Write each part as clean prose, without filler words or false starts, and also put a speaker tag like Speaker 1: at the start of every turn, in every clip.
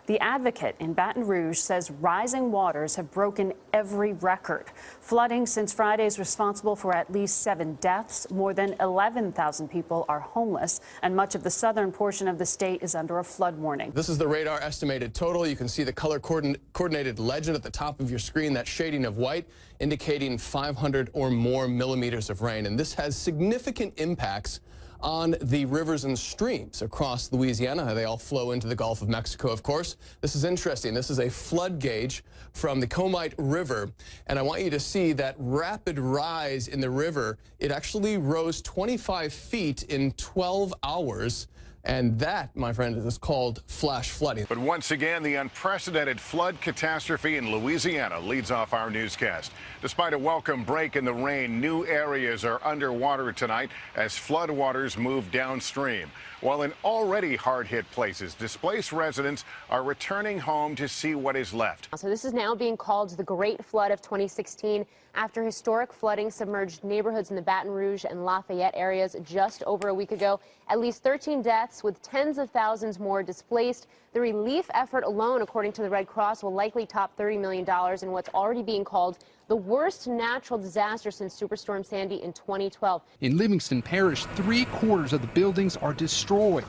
Speaker 1: The Advocate in Baton Rouge says rising waters have broken every record. Flooding since Friday is responsible for at least 7 deaths. More than 11,000 people are homeless, and much of the southern portion of the state is under a flood warning.
Speaker 2: This is the radar estimated total. You can see the color coordinated legend at the top of your screen, that shading of white, indicating 500 or more millimeters of rain. And this has significant impacts on the rivers and streams across Louisiana. They all flow into the Gulf of Mexico, of course. This is interesting. This is a flood gauge from the Comite River, and I want you to see that rapid rise in the river. It actually rose 25 feet in 12 hours. And that, my friend, is called flash flooding.
Speaker 3: But once again, the unprecedented flood catastrophe in Louisiana leads off our newscast. Despite a welcome break in the rain, new areas are underwater tonight as floodwaters move downstream. While in already hard-hit places, displaced residents are returning home to see what is left.
Speaker 4: So this is now being called the Great Flood of 2016 after historic flooding submerged neighborhoods in the Baton Rouge and Lafayette areas just over a week ago. At least 13 deaths with tens of thousands more displaced. The relief effort alone, according to the Red Cross, will likely top $30 million in what's already being called the worst natural disaster since Superstorm Sandy in 2012.
Speaker 5: In Livingston Parish, 3/4 of the buildings are destroyed.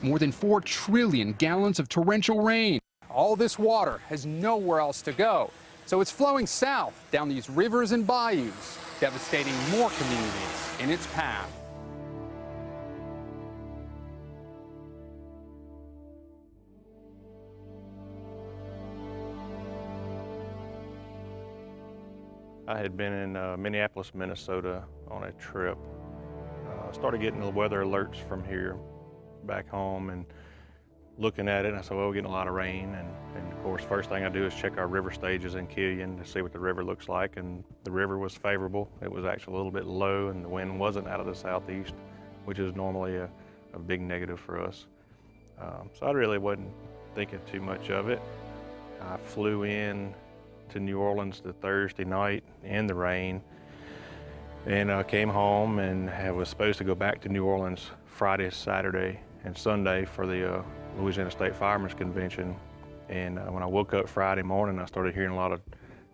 Speaker 5: More than 4 trillion gallons of torrential rain. All this water has nowhere else to go, so it's flowing south down these rivers and bayous, devastating more communities in its path.
Speaker 6: I had been in Minneapolis, Minnesota on a trip. Started getting the weather alerts from here back home and looking at it, and I said, well, we're getting a lot of rain. And of course, first thing I do is check our river stages in Killian to see what the river looks like. And the river was favorable. It was actually a little bit low, and the wind wasn't out of the southeast, which is normally a big negative for us. So I really wasn't thinking too much of it. I flew in to New Orleans the Thursday night in the rain, and I came home and was supposed to go back to New Orleans Friday, Saturday, and Sunday for the Louisiana State Firemen's Convention. And when I woke up Friday morning, I started hearing a lot of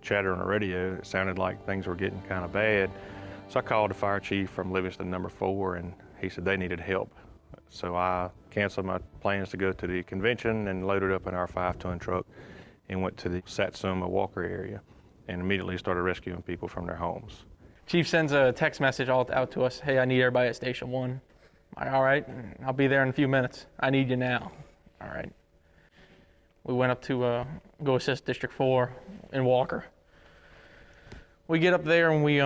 Speaker 6: chatter on the radio. It sounded like things were getting kind of bad. So I called the fire chief from Livingston number 4, and he said they needed help. So I canceled my plans to go to the convention and loaded up in our 5-ton truck and went to the Satsuma Walker area and immediately started rescuing people from their homes.
Speaker 7: Chief sends a text message out to us, hey, I need everybody at Station 1. I'm like, all right, I'll be there in a few minutes. I need you now. All right. We went up to go assist District 4 in Walker. We get up there and we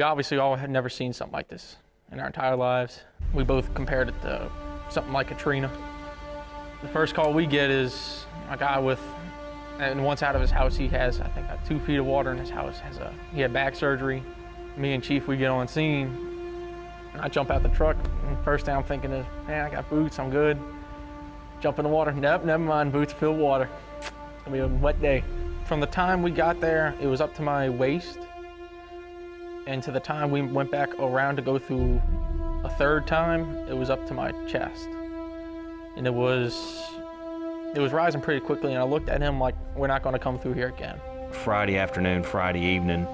Speaker 7: obviously all had never seen something like this in our entire lives. We both compared it to something like Katrina. The first call we get is a guy and once out of his house, he has, I think, 2 feet of water in his house. He had back surgery. Me and Chief, we get on scene. And I jump out the truck, and first thing I'm thinking is, man, I got boots, I'm good. Jump in the water, nope, never mind, boots filled with water. It's gonna be a wet day. From the time we got there, it was up to my waist. And to the time we went back around to go through a 3rd time, it was up to my chest. And it was rising pretty quickly, and I looked at him like, we're not gonna come through here again.
Speaker 8: Friday afternoon, Friday evening,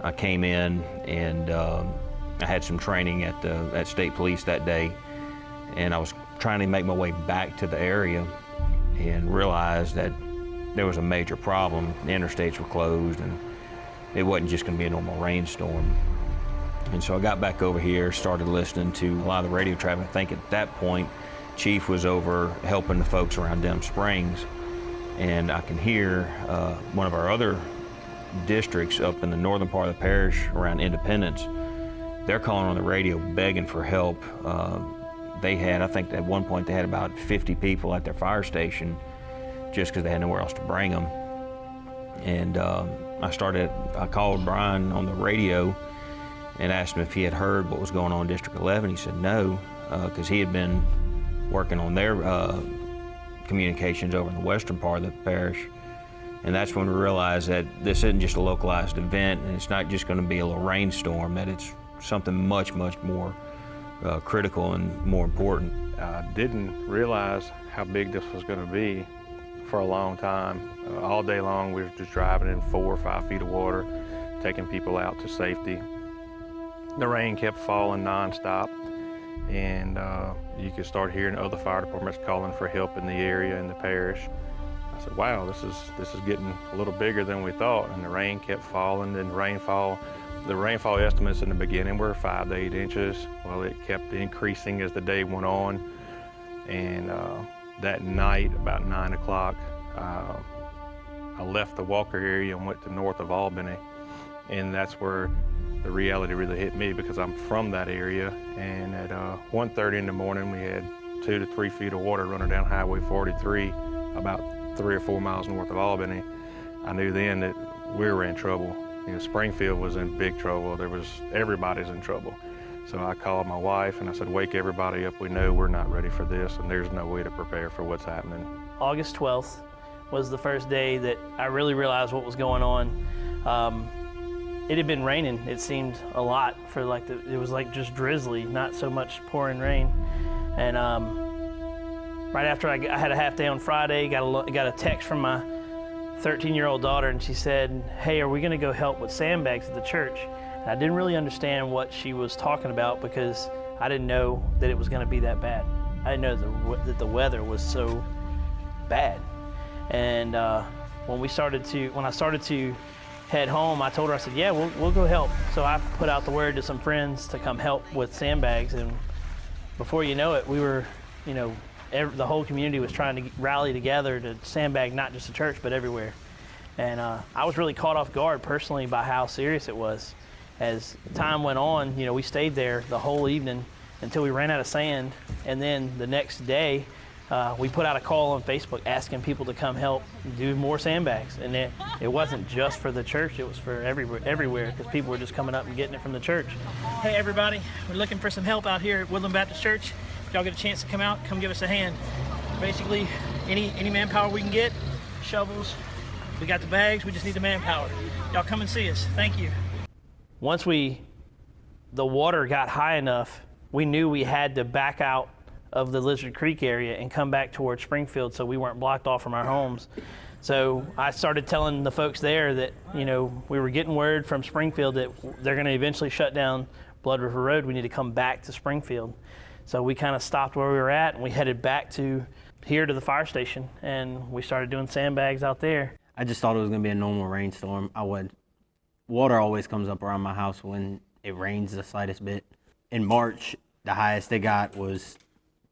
Speaker 8: I came in and I had some training at State Police that day, and I was trying to make my way back to the area and realized that there was a major problem. The interstates were closed, and it wasn't just gonna be a normal rainstorm. And so I got back over here, started listening to a lot of the radio traffic. I think at that point, Chief was over helping the folks around Dem Springs, and I can hear one of our other districts up in the northern part of the parish around Independence. They're calling on the radio begging for help. They had, I think at one point they had about 50 people at their fire station just because they had nowhere else to bring them. And I called Brian on the radio and asked him if he had heard what was going on in District 11. He said no, because he had been working on their communications over in the western part of the parish. And that's when we realized that this isn't just a localized event, and it's not just going to be a little rainstorm, that it's something much, much more critical and more important.
Speaker 6: I didn't realize how big this was going to be for a long time. All day long we were just driving in 4 or 5 feet of water, taking people out to safety. The rain kept falling nonstop, and you could start hearing other fire departments calling for help in the area, in the parish. I said, wow, this is getting a little bigger than we thought, and the rain kept falling, and the rainfall estimates in the beginning were 5 to 8 inches. Well, it kept increasing as the day went on, and that night, about 9 o'clock, I left the Walker area and went to north of Albany, and that's where the reality really hit me, because I'm from that area, and at 1:30 in the morning we had 2 to 3 feet of water running down Highway 43 about 3 or 4 miles north of Albany. I knew then that we were in trouble. You know, Springfield was in big trouble. Everybody's in trouble. So I called my wife and I said, wake everybody up. We know we're not ready for this, and there's no way to prepare for what's happening.
Speaker 9: August 12th was the first day that I really realized what was going on. It had been raining, it seemed a lot, it was like just drizzly, not so much pouring rain. And right after I had a half day on Friday, got a text from my 13-year-old daughter, and she said, hey, are we gonna go help with sandbags at the church? And I didn't really understand what she was talking about, because I didn't know that it was gonna be that bad. I didn't know that the weather was so bad. And when I started to head home, I told her, I said, yeah, we'll go help. So I put out the word to some friends to come help with sandbags, and before you know it, we were, the whole community was trying to rally together to sandbag not just the church, but everywhere. And I was really caught off guard personally by how serious it was. As time went on, we stayed there the whole evening until we ran out of sand, and then the next day, we put out a call on Facebook asking people to come help do more sandbags. And it wasn't just for the church, it was for everywhere, because people were just coming up and getting it from the church.
Speaker 10: Hey everybody, we're looking for some help out here at Woodland Baptist Church. If y'all get a chance to come out, come give us a hand. Basically, any manpower we can get, shovels, we got the bags, we just need the manpower. Y'all come and see us, thank you.
Speaker 9: Once the water got high enough, we knew we had to back out of the Lizard Creek area and come back towards Springfield so we weren't blocked off from our homes. So I started telling the folks there that, we were getting word from Springfield that they're gonna eventually shut down Blood River Road. We need to come back to Springfield. So we kind of stopped where we were at and we headed back to the fire station, and we started doing sandbags out there.
Speaker 11: I just thought it was gonna be a normal rainstorm. Water always comes up around my house when it rains the slightest bit. In March, the highest they got was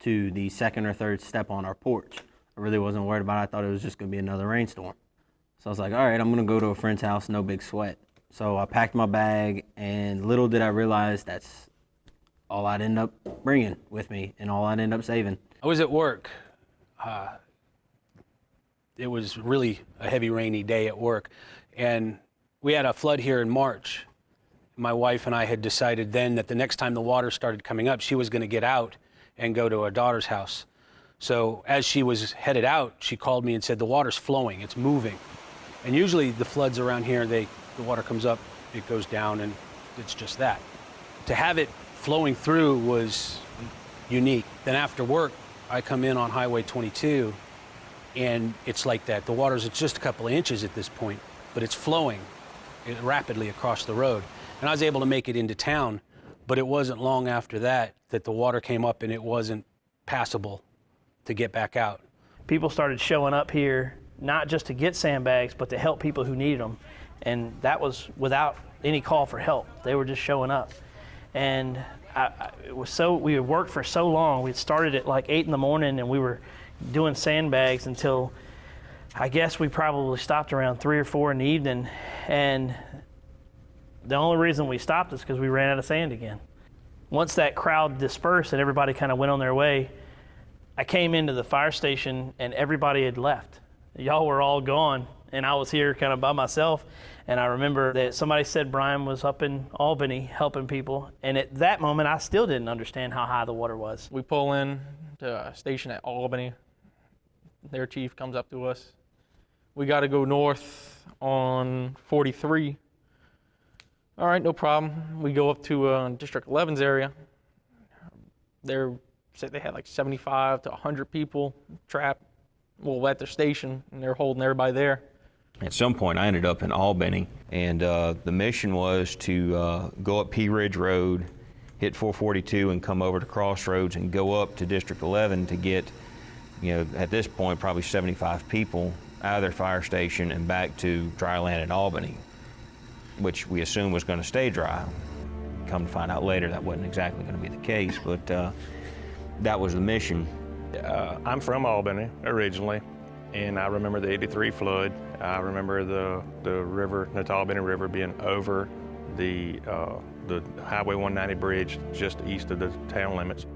Speaker 11: to the second or third step on our porch. I really wasn't worried about it. I thought it was just gonna be another rainstorm. So I was like, all right, I'm gonna go to a friend's house, no big sweat. So I packed my bag, and little did I realize that's all I'd end up bringing with me and all I'd end up saving.
Speaker 12: I was at work. It was really a heavy rainy day at work, and we had a flood here in March. My wife and I had decided then that the next time the water started coming up, she was gonna get out and go to our daughter's house. So as she was headed out, she called me and said, the water's flowing, it's moving. And usually the floods around here, the water comes up, it goes down, and it's just that. To have it flowing through was unique. Then after work, I come in on Highway 22, and it's like that. The water's just a couple of inches at this point, but it's flowing rapidly across the road. And I was able to make it into town, but it wasn't long after that the water came up and it wasn't passable to get back out.
Speaker 9: People started showing up here, not just to get sandbags, but to help people who needed them. And that was without any call for help. They were just showing up. And we had worked for so long. We started at like 8 in the morning, and we were doing sandbags until I guess we probably stopped around 3 or 4 in the evening. And the only reason we stopped is because we ran out of sand again. Once that crowd dispersed and everybody kind of went on their way, I came into the fire station and everybody had left. Y'all were all gone, and I was here kind of by myself. And I remember that somebody said Brian was up in Albany helping people. And at that moment, I still didn't understand how high the water was.
Speaker 7: We pull in to a station at Albany. Their chief comes up to us. We got to go north on 43. All right, no problem. We go up to District 11's area. They had like 75 to 100 people trapped, at their station, and they're holding everybody there.
Speaker 8: At some point, I ended up in Albany, and the mission was to go up Pea Ridge Road, hit 442, and come over to Crossroads and go up to District 11 to get, at this point, probably 75 people out of their fire station and back to dry land in Albany, which we assumed was going to stay dry. Come to find out later, that wasn't exactly going to be the case, but that was the mission.
Speaker 6: I'm from Albany originally, and I remember the '83 flood. I remember the river, the Albany River, being over the Highway 190 bridge just east of the town limits.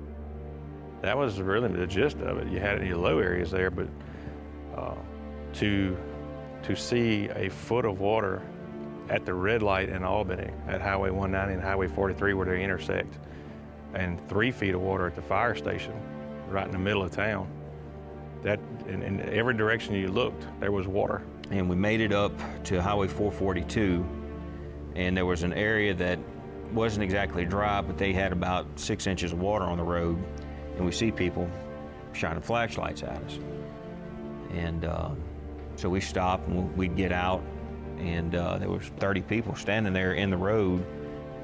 Speaker 6: That was really the gist of it. You had your low areas there, but to see a foot of water at the red light in Albany, at Highway 190 and Highway 43 where they intersect, and 3 feet of water at the fire station right in the middle of town. That, in every direction you looked, there was water.
Speaker 8: And we made it up to Highway 442, and there was an area that wasn't exactly dry, but they had about 6 inches of water on the road, and we see people shining flashlights at us. And so we stopped and we'd get out, and there was 30 people standing there in the road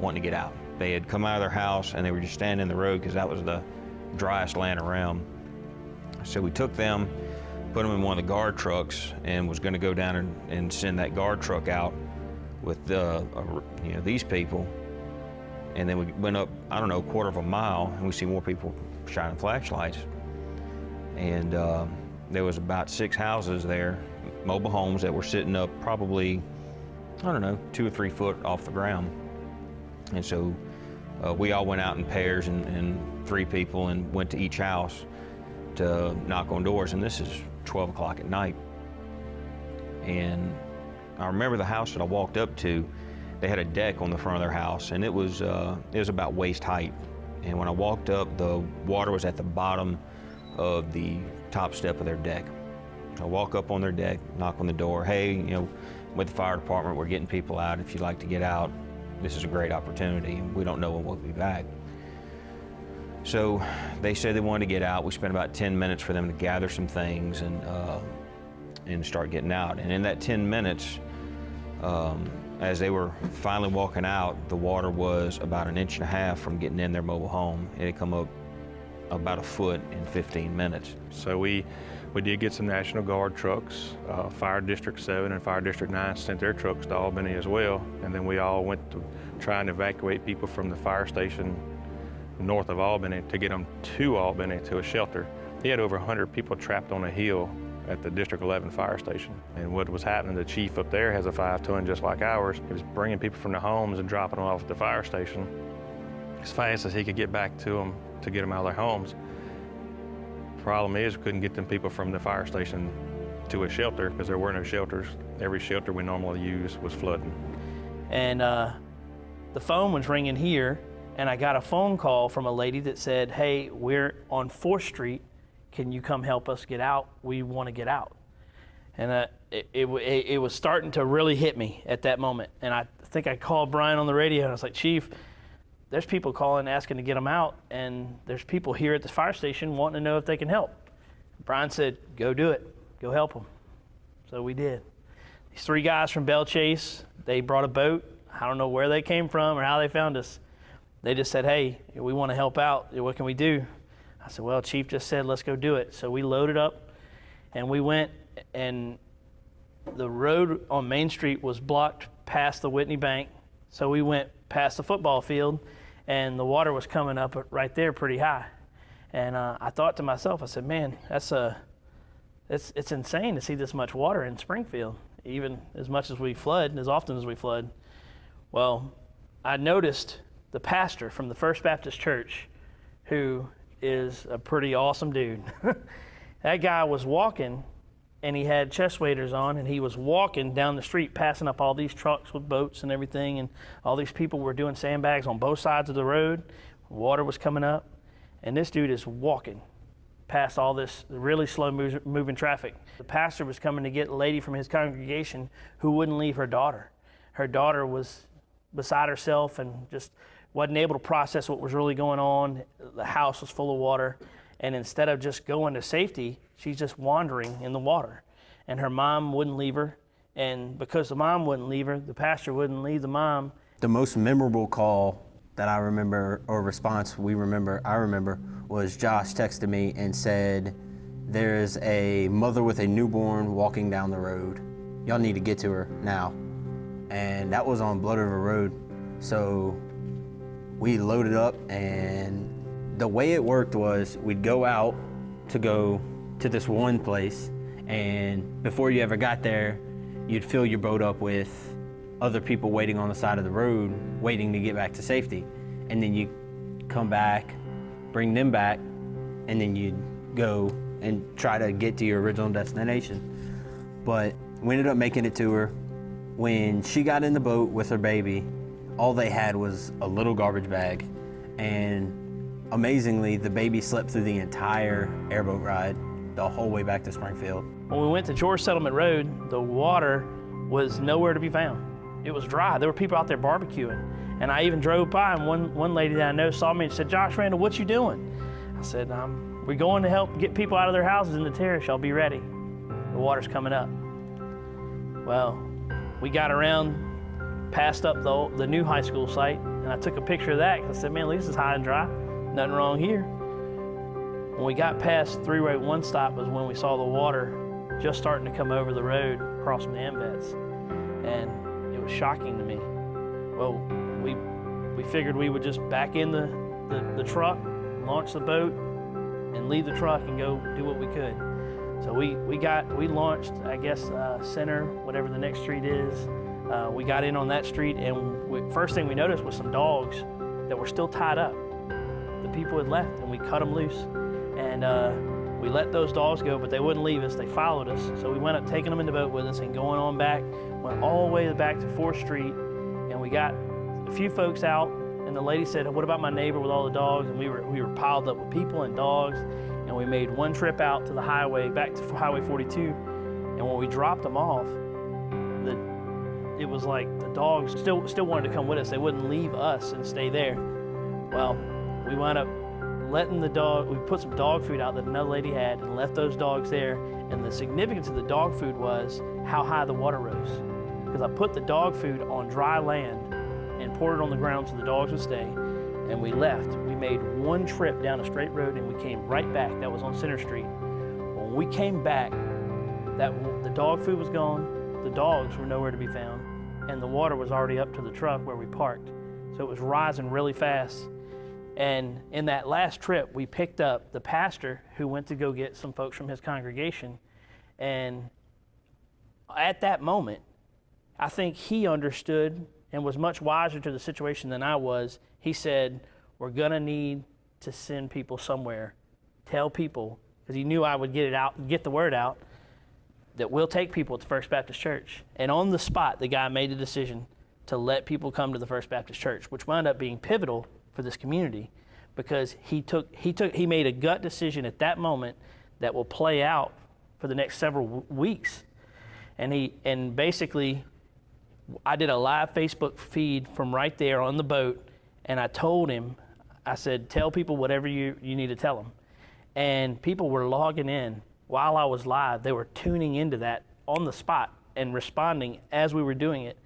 Speaker 8: wanting to get out. They had come out of their house and they were just standing in the road because that was the driest land around. So we took them, put them in one of the guard trucks, and was going to go down and send that guard truck out with these people. And then we went up, I don't know, a quarter of a mile, and we see more people shining flashlights. And there was about 6 houses there, mobile homes that were sitting up probably, I don't know, 2 or 3 foot off the ground. And so we all went out in pairs and 3 people and went to each house to knock on doors, and this is 12 o'clock at night. And I remember the house that I walked up to, they had a deck on the front of their house, and it was about waist height. And when I walked up, the water was at the bottom of the top step of their deck. So I walk up on their deck, knock on the door. Hey, with the fire department, we're getting people out. If you'd like to get out, this is a great opportunity. We don't know when we'll be back. So they said they wanted to get out. We spent about 10 minutes for them to gather some things and start getting out. And in that 10 minutes, as they were finally walking out, the water was about 1.5 inches from getting in their mobile home. It had come up about a foot in 15 minutes.
Speaker 6: So we did get some National Guard trucks. Fire District 7 and Fire District 9 sent their trucks to Albany as well. And then we all went to try and evacuate people from the fire station north of Albany to get them to Albany to a shelter. He had over 100 people trapped on a hill at the District 11 fire station. And what was happening, the chief up there has a 5-ton just like ours. He was bringing people from their homes and dropping them off at the fire station as fast as he could get back to them to get them out of their homes. Problem is, we couldn't get them people from the fire station to a shelter because there were no shelters. Every shelter we normally use was flooding.
Speaker 9: And the phone was ringing here, and I got a phone call from a lady that said, hey, we're on 4th Street. Can you come help us get out? We want to get out. And it was starting to really hit me at that moment. And I think I called Brian on the radio, and I was like, Chief, there's people calling asking to get them out, and there's people here at the fire station wanting to know if they can help. Brian said, go do it. Go help them. So we did. These 3 guys from Belle Chase, they brought a boat. I don't know where they came from or how they found us. They just said, hey, we want to help out. What can we do? I said, well, Chief just said, let's go do it. So we loaded up, and we went, and the road on Main Street was blocked past the Whitney Bank. So we went past the football field, and the water was coming up right there pretty high. And I thought to myself, I said, man, it's insane to see this much water in Springfield, even as much as we flood, as often as we flood. Well, I noticed the pastor from the First Baptist Church, who is a pretty awesome dude. That guy was walking, and he had chest waders on, and he was walking down the street, passing up all these trucks with boats and everything, and all these people were doing sandbags on both sides of the road. Water was coming up, and this dude is walking past all this really slow moving traffic. The pastor was coming to get a lady from his congregation who wouldn't leave her daughter. Her daughter was beside herself and just wasn't able to process what was really going on. The house was full of water, and instead of just going to safety, she's just wandering in the water. And her mom wouldn't leave her, and because the mom wouldn't leave her, the pastor wouldn't leave the mom.
Speaker 11: The most memorable call that I remember, or response I remember, was Josh texted me and said, "There's a mother with a newborn walking down the road. Y'all need to get to her now." And that was on Blood River Road. So we loaded up, and the way it worked was we'd go out to go to this one place, and before you ever got there, you'd fill your boat up with other people waiting on the side of the road, waiting to get back to safety. And then you come back, bring them back, and then you'd go and try to get to your original destination. But we ended up making it to her. When she got in the boat with her baby, all they had was a little garbage bag. And amazingly, the baby slept through the entire airboat ride, the whole way back to Springfield.
Speaker 9: When we went to George Settlement Road, the water was nowhere to be found. It was dry. There were people out there barbecuing. And I even drove by, and one lady that I know saw me and said, "Josh Randall, what you doing?" I said, "We're going to help get people out of their houses in the terrace. Y'all be ready. The water's coming up." Well, we got around, passed up the new high school site, and I took a picture of that. I said, "Man, this is high and dry. Nothing wrong here." When we got past 3 Road 1 stop was when we saw the water just starting to come over the road across from the MVets. And it was shocking to me. Well, we figured we would just back in the truck, launch the boat, and leave the truck and go do what we could. So we launched, I guess, Center, whatever the next street is. We got in on that street, and first thing we noticed was some dogs that were still tied up. The people had left, and we cut them loose. And we let those dogs go, but they wouldn't leave us. They followed us. So we went up taking them in the boat with us and going on back, went all the way back to 4th Street, and we got a few folks out, and the lady said, "What about my neighbor with all the dogs?" And we were piled up with people and dogs, and we made one trip out to the highway, back to Highway 42, and when we dropped them off, it was like the dogs still wanted to come with us. They wouldn't leave us and stay there. Well, we wound up letting we put some dog food out that another lady had and left those dogs there. And the significance of the dog food was how high the water rose. Because I put the dog food on dry land and poured it on the ground so the dogs would stay. And we left. We made one trip down a straight road and we came right back. That was on Center Street. When we came back, the dog food was gone, the dogs were nowhere to be found, and the water was already up to the truck where we parked. So it was rising really fast. And in that last trip, we picked up the pastor who went to go get some folks from his congregation. And at that moment, I think he understood and was much wiser to the situation than I was. He said, "We're gonna need to send people somewhere, tell people," because he knew I would get the word out, that we'll take people to First Baptist Church. And on the spot, the guy made the decision to let people come to the First Baptist Church, which wound up being pivotal for this community, because he made a gut decision at that moment that will play out for the next several weeks. And basically, I did a live Facebook feed from right there on the boat, and I told him, I said, "Tell people whatever you need to tell them." And people were logging in while I was live. They were tuning into that on the spot and responding as we were doing it.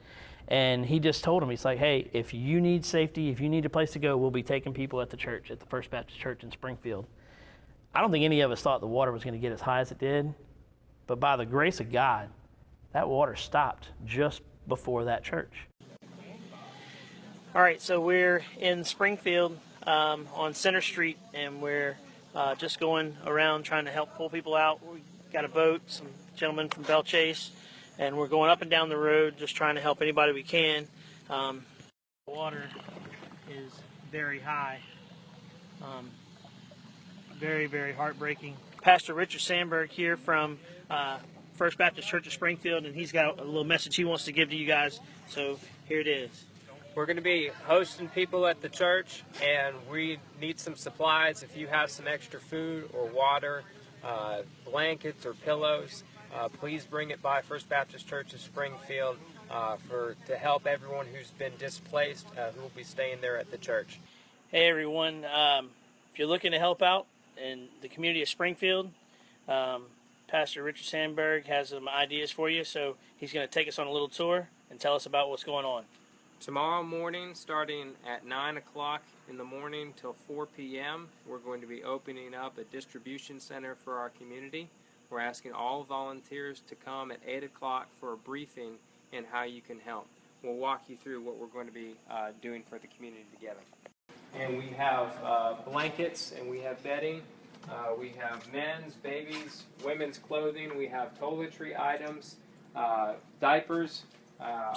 Speaker 9: And he just told him, he's like, "Hey, if you need safety, if you need a place to go, we'll be taking people at the church, at the First Baptist Church in Springfield." I don't think any of us thought the water was going to get as high as it did, but by the grace of God, that water stopped just before that church. All right, so we're in Springfield on Center Street, and we're just going around trying to help pull people out. We got a boat, some gentlemen from Bell Chase, and we're going up and down the road just trying to help anybody we can. The water is very high. Very, very heartbreaking. Pastor Richard Sandberg here from First Baptist Church of Springfield, and he's got a little message he wants to give to you guys, so here it is.
Speaker 13: We're going to be hosting people at the church, and we need some supplies. If you have some extra food or water, blankets or pillows, please bring it by First Baptist Church of Springfield. to help everyone who's been displaced, who will be staying there at the church.
Speaker 10: Hey everyone, if you're looking to help out in the community of Springfield, Pastor Richard Sandberg has some ideas for you, so he's going to take us on a little tour and tell us about what's going on.
Speaker 13: Tomorrow morning, starting at 9 o'clock in the morning till 4 p.m., we're going to be opening up a distribution center for our community. We're asking all volunteers to come at 8 o'clock for a briefing and how you can help. We'll walk you through what we're going to be doing for the community together. And we have blankets and we have bedding. We have men's, babies, women's clothing. We have toiletry items, diapers,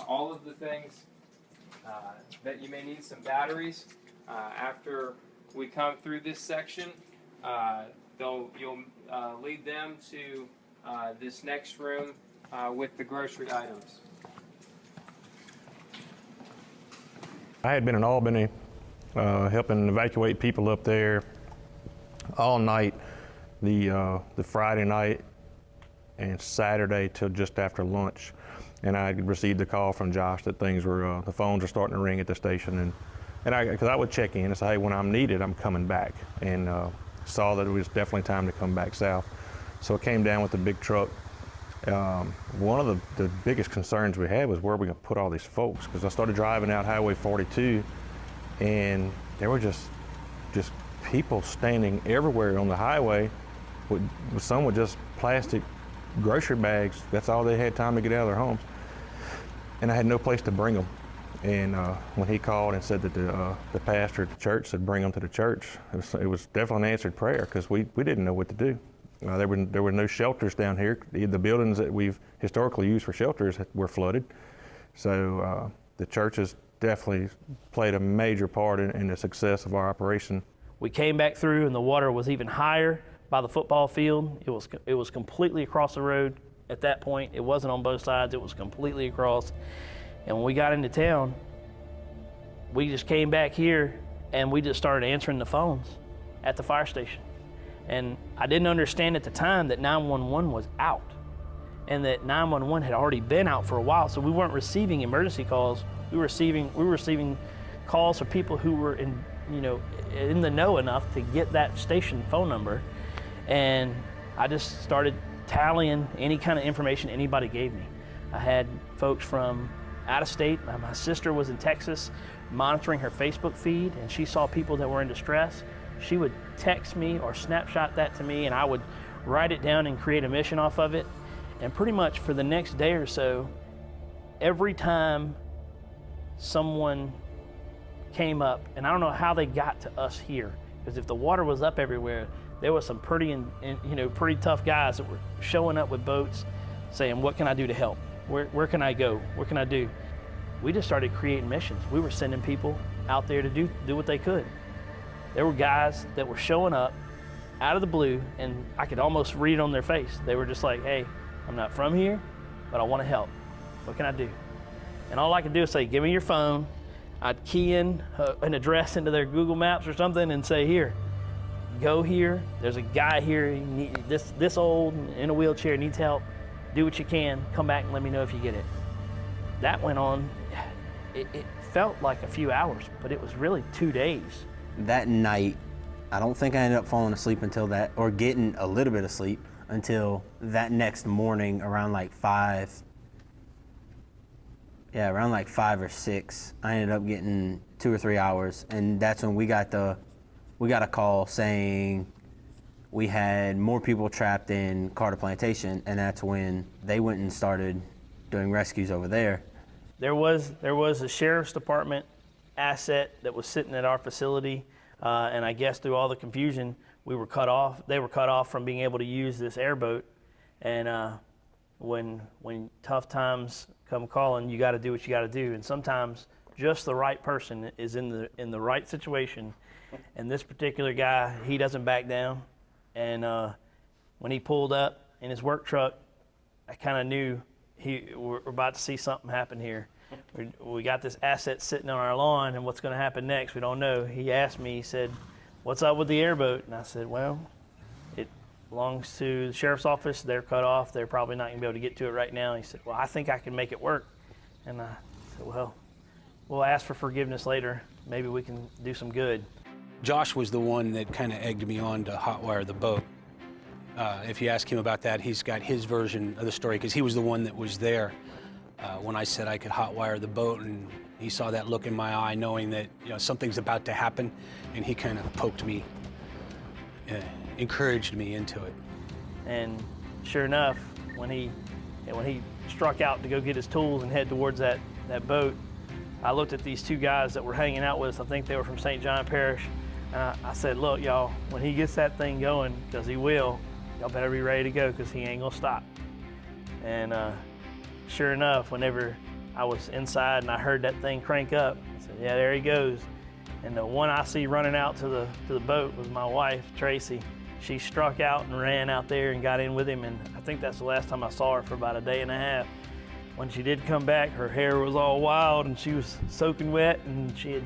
Speaker 13: all of the things that you may need. Some batteries. After we come through this section, you'll lead them to this next room with the grocery items.
Speaker 6: I had been in Albany helping evacuate people up there all night, the Friday night and Saturday till just after lunch. And I received a call from Josh that things were, the phones are starting to ring at the station. Because I would check in and say, hey, when I'm needed, I'm coming back. And saw that it was definitely time to come back south. So I came down with the big truck. One of the biggest concerns we had was where we going to put all these folks, because I started driving out Highway 42 and there were just people standing everywhere on the highway with some with just plastic grocery bags. That's all they had time to get out of their homes. And I had no place to bring them. And when he called and said that the pastor at the church said bring them to the church, it was definitely an answered prayer, because we didn't know what to do. There were no shelters down here. The buildings that we've historically used for shelters were flooded. So the church has definitely played a major part in the success of our operation.
Speaker 10: We came back through and the water was even higher by the football field. It was completely across the road at that point. It wasn't on both sides, it was completely across. And when we got into town, we just came back here and we just started answering the phones at the fire station. And I didn't understand at the time that 911 was out and that 911 had already been out for a while. So we weren't receiving emergency calls. We were receiving calls from people who were in the know enough to get that station phone number. And I just started tallying any kind of information anybody gave me. I had folks from out of state. My sister was in Texas monitoring her Facebook feed, and she saw people that were in distress. She would text me or snapshot that to me, and I would write it down and create a mission off of it. And pretty much for the next day or so, every time someone came up, and I don't know how they got to us here, because if the water was up everywhere, there was some pretty tough guys that were showing up with boats saying, what can I do to help? Where can I go? What can I do? We just started creating missions. We were sending people out there to do what they could. There were guys that were showing up out of the blue, and I could almost read it on their face. They were just like, hey, I'm not from here, but I want to help. What can I do? And all I could do is say, give me your phone. I'd key in an address into their Google Maps or something and say, here, go here. There's a guy here, this old, in a wheelchair, needs help. Do what you can. Come back and let me know if you get it. That went on. It felt like a few hours, but it was really 2 days.
Speaker 11: That night, I don't think I ended up falling asleep until that, or getting a little bit of sleep until that next morning around like 5. Yeah, around like 5 or 6. I ended up getting 2 or 3 hours, and that's when we got a call saying we had more people trapped in Carter Plantation, and that's when they went and started doing rescues over there.
Speaker 10: There was a sheriff's department asset that was sitting at our facility, and I guess through all the confusion, we were cut off. They were cut off from being able to use this airboat, and when tough times come calling, you got to do what you got to do, and sometimes just the right person is in the right situation, and this particular guy, he doesn't back down, and when he pulled up in his work truck, I kind of knew we're about to see something happen here. We got this asset sitting on our lawn, and what's going to happen next, we don't know. He asked me, he said, what's up with the airboat? And I said, well, it belongs to the sheriff's office. They're cut off. They're probably not going to be able to get to it right now. He said, well, I think I can make it work.
Speaker 9: And I said, well, we'll ask for forgiveness later. Maybe we can do some good.
Speaker 12: Josh was the one that kind of egged me on to hotwire the boat. If you ask him about that, he's got his version of the story, because he was the one that was there when I said I could hotwire the boat, and he saw that look in my eye, knowing that something's about to happen, and he kind of poked me, encouraged me into it.
Speaker 9: And sure enough, when he struck out to go get his tools and head towards that boat, I looked at these two guys that were hanging out with us. I think they were from St. John Parish. I said, look, y'all, when he gets that thing going, because he will, y'all better be ready to go, because he ain't gonna stop. And sure enough, whenever I was inside and I heard that thing crank up, I said, yeah, there he goes. And the one I see running out to the boat was my wife, Tracy. She struck out and ran out there and got in with him, and I think that's the last time I saw her for about a day and a half. When she did come back, her hair was all wild and she was soaking wet, and she had,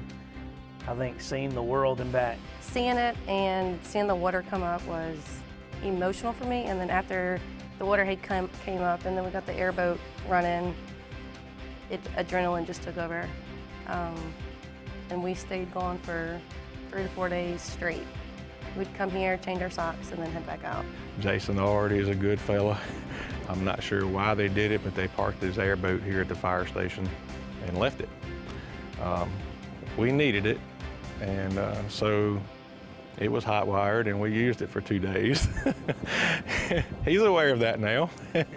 Speaker 9: I think, seen the world and back.
Speaker 14: Seeing it and seeing the water come up was emotional for me, and then after the water had came up and then we got the airboat running, adrenaline just took over. And we stayed gone for 3 to 4 days straight. We'd come here, change our socks, and then head back out.
Speaker 6: Jason already is a good fella. I'm not sure why they did it, but they parked his airboat here at the fire station and left it. We needed it, and so it was hot wired, and we used it for 2 days. He's aware of that now. And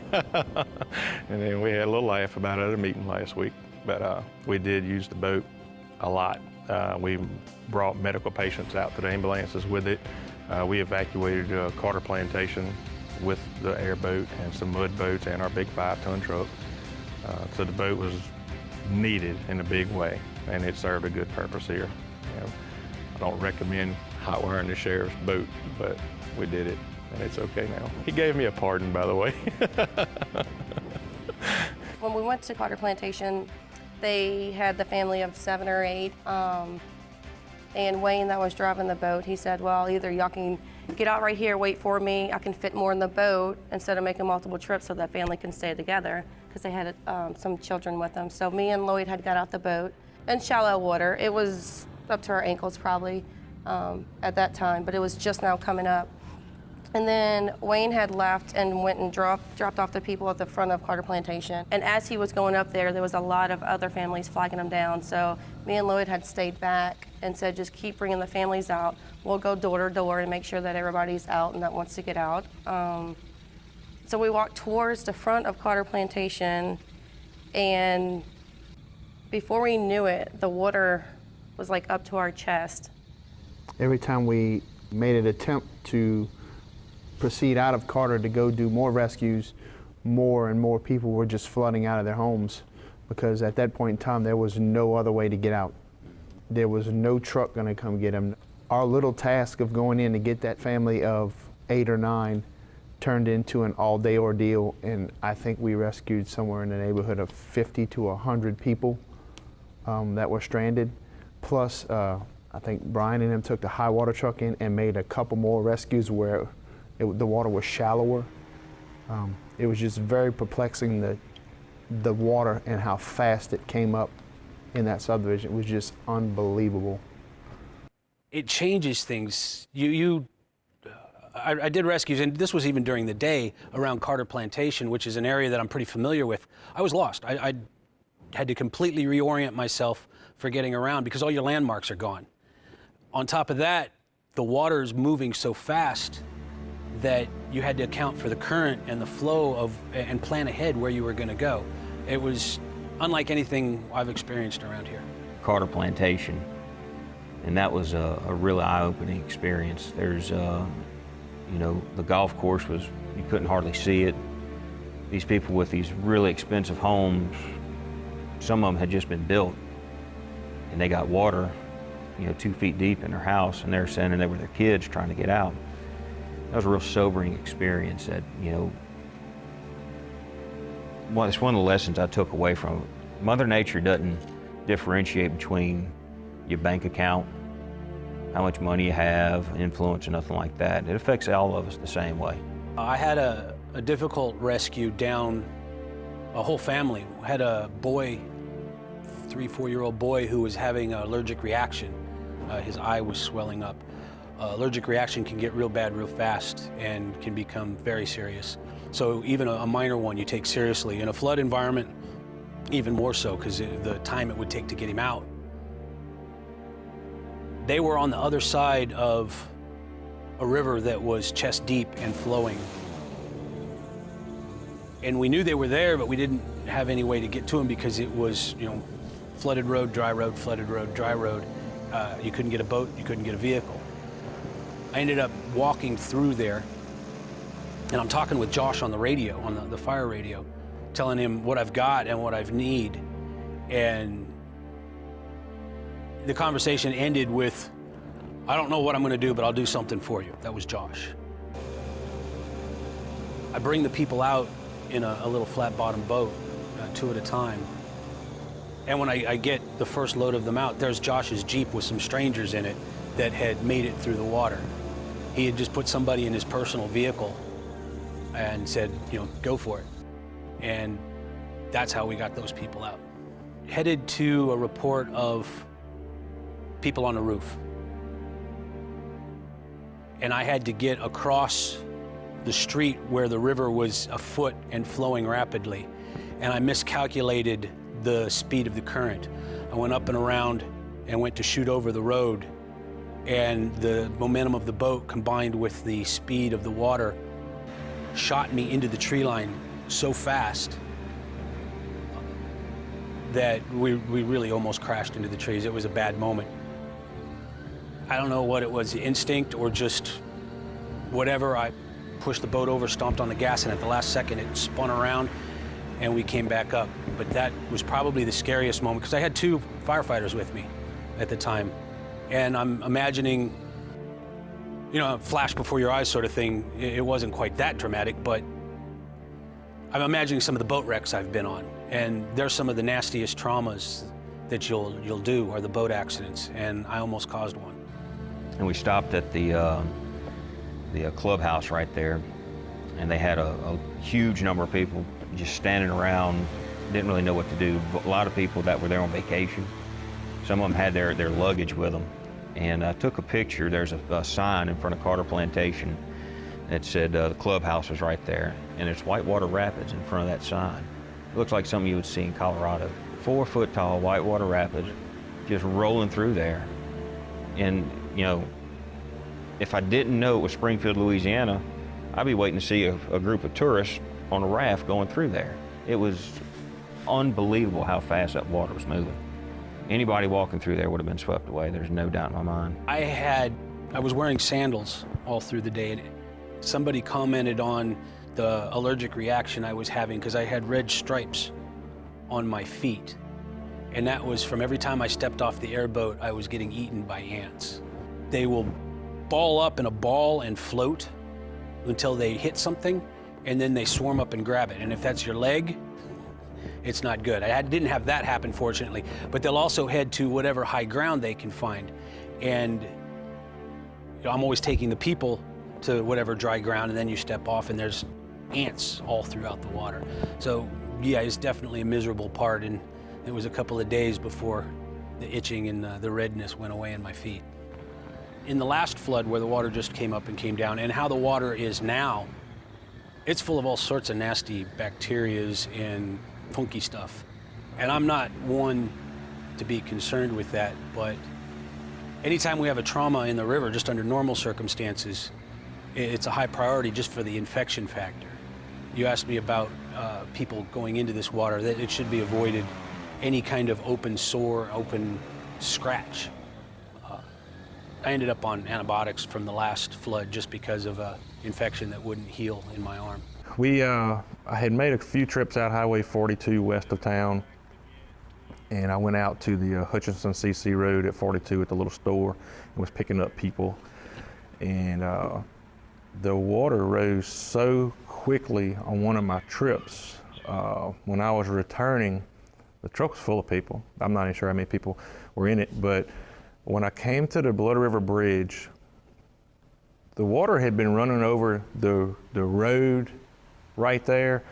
Speaker 6: then we had a little laugh about it at a meeting last week, but we did use the boat a lot. We brought medical patients out to the ambulances with it. We evacuated Carter Plantation with the airboat and some mud boats and our big 5-ton truck. So the boat was needed in a big way, and it served a good purpose here. I don't recommend hot wiring the sheriff's boat, but we did it, and it's okay now. He gave me a pardon, by the way.
Speaker 14: When we went to Carter Plantation, they had the family of 7 or 8, and Wayne that was driving the boat, he said, well, either y'all can get out right here, wait for me, I can fit more in the boat instead of making multiple trips so that family can stay together, because they had some children with them. So me and Lloyd had got out the boat in shallow water. It was up to our ankles probably at that time, but it was just now coming up. And then Wayne had left and went and dropped off the people at the front of Carter Plantation. And as he was going up there was a lot of other families flagging him down. So me and Lloyd had stayed back and said, just keep bringing the families out. We'll go door to door and make sure that everybody's out and that wants to get out. So we walked towards the front of Carter Plantation, and before we knew it, the water was like up to our chest.
Speaker 15: Every time we made an attempt to proceed out of Carter to go do more rescues, more and more people were just flooding out of their homes, because at that point in time there was no other way to get out. There was no truck going to come get them. Our little task of going in to get that family of 8 or 9 turned into an all-day ordeal, and I think we rescued somewhere in the neighborhood of 50 to 100 people that were stranded. Plus, I think Brian and them took the high water truck in and made a couple more rescues where the water was shallower. It was just very perplexing, the water and how fast it came up in that subdivision. It was just unbelievable.
Speaker 12: It changes things. I did rescues, and this was even during the day, around Carter Plantation, which is an area that I'm pretty familiar with. I was lost. I had to completely reorient myself for getting around, because all your landmarks are gone. On top of that, the water is moving so fast that you had to account for the current and the flow and plan ahead where you were going to go. It was unlike anything I've experienced around here.
Speaker 8: Carter Plantation, and that was a really eye-opening experience. There's, the golf course was, you couldn't hardly see it. These people with these really expensive homes, some of them had just been built, and they got water, 2 feet deep in their house, and they're sending over their kids trying to get out. That was a real sobering experience that, it's one of the lessons I took away from it. Mother Nature doesn't differentiate between your bank account, how much money you have, influence, or nothing like that. It affects all of us the same way.
Speaker 12: I had a difficult rescue down a whole family. I had a boy 3-4-year-old boy who was having an allergic reaction. His eye was swelling up. Allergic reaction can get real bad real fast and can become very serious. So even a minor one you take seriously. In a flood environment, even more so, because the time it would take to get him out. They were on the other side of a river that was chest deep and flowing. And we knew they were there, but we didn't have any way to get to them because it was, flooded road, dry road, flooded road, dry road. You couldn't get a boat, you couldn't get a vehicle. I ended up walking through there, and I'm talking with Josh on the radio, on the fire radio, telling him what I've got and what I need. And the conversation ended with, I don't know what I'm gonna do, but I'll do something for you. That was Josh. I bring the people out in a little flat bottom boat, 2 at a time. And when I get the first load of them out, there's Josh's Jeep with some strangers in it that had made it through the water. He had just put somebody in his personal vehicle and said, go for it. And that's how we got those people out. Headed to a report of people on the roof. And I had to get across the street where the river was afoot and flowing rapidly. And I miscalculated the speed of the current. I went up and around and went to shoot over the road, and the momentum of the boat combined with the speed of the water shot me into the tree line so fast that we really almost crashed into the trees. It was a bad moment. I don't know what it was, instinct or just whatever. I pushed the boat over, stomped on the gas, and at the last second it spun around and we came back up. But that was probably the scariest moment because I had 2 firefighters with me at the time. And I'm imagining, a flash before your eyes sort of thing. It wasn't quite that dramatic, but I'm imagining some of the boat wrecks I've been on. And there's some of the nastiest traumas that you'll do are the boat accidents, and I almost caused one.
Speaker 8: And we stopped at the clubhouse right there, and they had a huge number of people just standing around, didn't really know what to do. But a lot of people that were there on vacation. Some of them had their luggage with them. And I took a picture. There's a sign in front of Carter Plantation that said the clubhouse was right there. And there's Whitewater Rapids in front of that sign. It looks like something you would see in Colorado. 4-foot tall Whitewater Rapids just rolling through there. And, if I didn't know it was Springfield, Louisiana, I'd be waiting to see a group of tourists on a raft going through there. It was unbelievable how fast that water was moving. Anybody walking through there would have been swept away. There's no doubt in my mind.
Speaker 12: I was wearing sandals all through the day. Somebody commented on the allergic reaction I was having because I had red stripes on my feet. And that was from every time I stepped off the airboat, I was getting eaten by ants. They will ball up in a ball and float until they hit something, and then they swarm up and grab it. And if that's your leg, it's not good. I didn't have that happen, fortunately, but they'll also head to whatever high ground they can find. And I'm always taking the people to whatever dry ground, and then you step off and there's ants all throughout the water. So yeah, it's definitely a miserable part, and it was a couple of days before the itching and the redness went away in my feet. In the last flood where the water just came up and came down, and how the water is now, it's full of all sorts of nasty bacterias and funky stuff. And I'm not one to be concerned with that, but anytime we have a trauma in the river, just under normal circumstances, it's a high priority just for the infection factor. You asked me about people going into this water, that it should be avoided. Any kind of open sore, open scratch. I ended up on antibiotics from the last flood just because of an infection that wouldn't heal in my arm.
Speaker 16: I had made a few trips out Highway 42 west of town, and I went out to the Hutchinson CC Road at 42 at the little store and was picking up people. And the water rose so quickly on one of my trips. When I was returning, the truck was full of people. I'm not even sure how many people were in it, but when I came to the Blood River Bridge, the water had been running over the road right there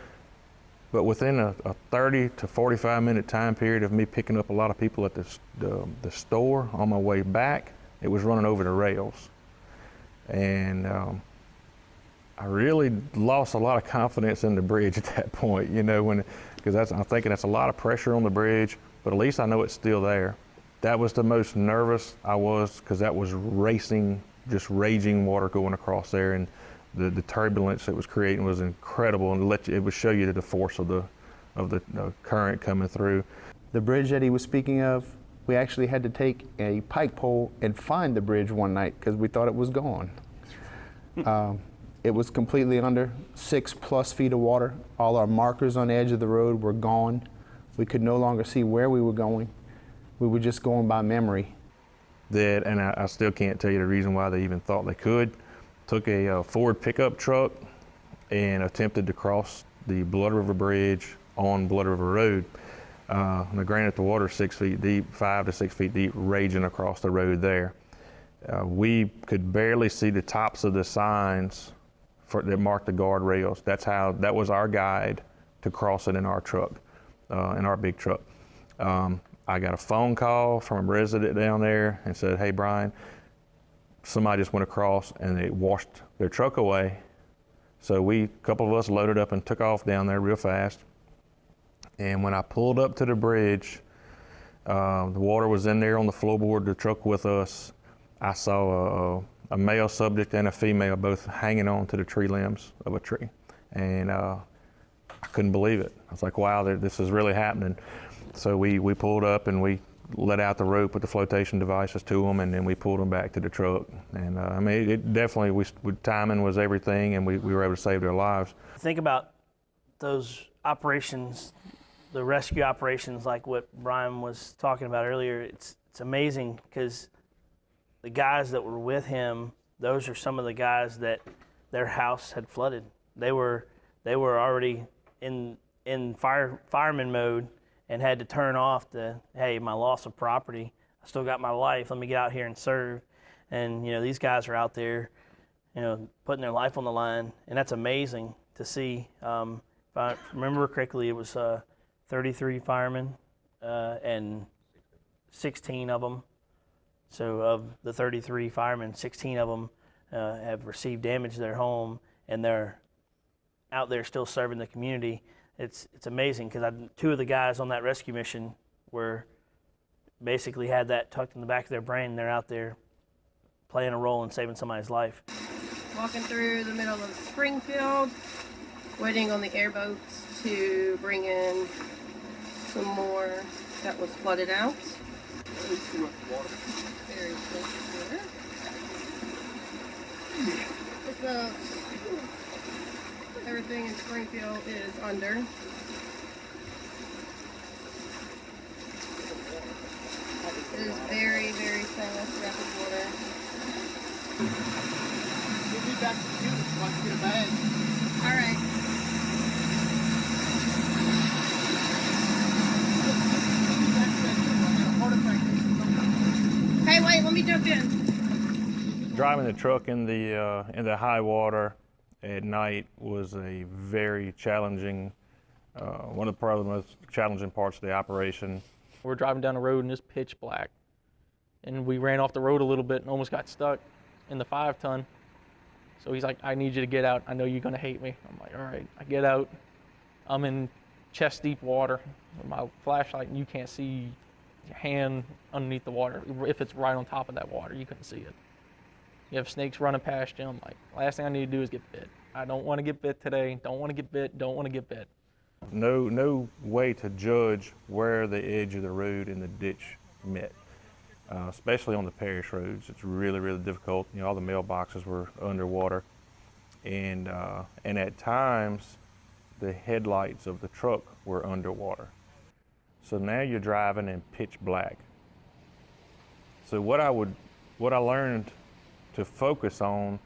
Speaker 16: But within a 30 to 45 minute time period of me picking up a lot of people at the store on my way back, it was running over the rails. And I really lost a lot of confidence in the bridge at that point, you know, because I'm thinking that's a lot of pressure on the bridge, but at least I know it's still there. That was the most nervous I was, because that was racing, just raging water going across there, and the turbulence it was creating was incredible, and it would show you the force of the current coming through.
Speaker 15: The bridge that he was speaking of, we actually had to take a pike pole and find the bridge one night because we thought it was gone. It was completely under 6+ feet of water. All our markers on the edge of the road were gone. We could no longer see where we were going. We were just going by memory.
Speaker 16: And I still can't tell you the reason why they even thought they could. Took a Ford pickup truck and attempted to cross the Blood River Bridge on Blood River Road. Now granted, the water's 6 feet deep, 5 to 6 feet deep, raging across the road there. We could barely see the tops of the signs that marked the guardrails. That was our guide to cross it in our truck, in our big truck. I got a phone call from a resident down there and said, "Hey Brian, somebody just went across and they washed their truck away." So a couple of us loaded up and took off down there real fast. And when I pulled up to the bridge, the water was in there on the floorboard of the truck with us. I saw a male subject and a female both hanging on to the tree limbs of a tree. And I couldn't believe it. I was like, wow, this is really happening. So we pulled up and we let out the rope with the flotation devices to them, and then we pulled them back to the truck. And I mean, it definitely, timing was everything, and we were able to save their lives.
Speaker 9: Think about those operations, the rescue operations like what Brian was talking about earlier. It's amazing because the guys that were with him, those are some of the guys that their house had flooded. They were already in fireman mode and had to turn off hey, my loss of property. I still got my life. Let me get out here and serve. And, you know, these guys are out there, you know, putting their life on the line. And that's amazing to see. If I remember correctly, it was 33 firemen and 16 of them. So of the 33 firemen, 16 of them have received damage to their home, and they're out there still serving the community. It's amazing because 2 of the guys on that rescue mission basically had that tucked in the back of their brain. They're out there playing a role in saving somebody's life.
Speaker 14: Walking through the middle of Springfield, waiting on the airboats to bring in some more that was flooded out. Very close to it. Just about everything in Springfield is under. It is very, very fast, rapid water. We'll be back to you so I can get a bag. All right. Hey, wait, let me jump in.
Speaker 16: Driving the truck in the high water at night was a very challenging, one of probably the most challenging parts of the operation.
Speaker 7: We're driving down the road and it's pitch black. And we ran off the road a little bit and almost got stuck in the 5-ton. So he's like, "I need you to get out. I know you're gonna hate me." I'm like, all right. I get out. I'm in chest deep water with my flashlight, and you can't see your hand underneath the water. If it's right on top of that water, you couldn't see it. You have snakes running past you. I'm like, last thing I need to do is get bit. I don't want to get bit today. Don't want to get bit. Don't want to get bit.
Speaker 16: No way to judge where the edge of the road and the ditch met, especially on the parish roads. It's really, really difficult. You know, all the mailboxes were underwater, and at times the headlights of the truck were underwater. So now you're driving in pitch black. So what I learned to focus on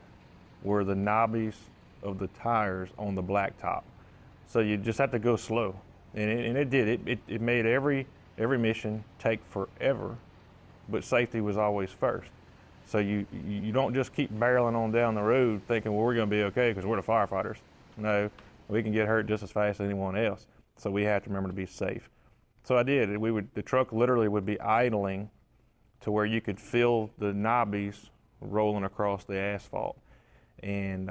Speaker 16: were the knobbies of the tires on the blacktop. So you just have to go slow, and it did. It made every mission take forever, but safety was always first. So you don't just keep barreling on down the road thinking, well, we're going to be okay because we're the firefighters. No, we can get hurt just as fast as anyone else. So we have to remember to be safe. So I did. The truck literally would be idling to where you could feel the knobbies rolling across the asphalt, and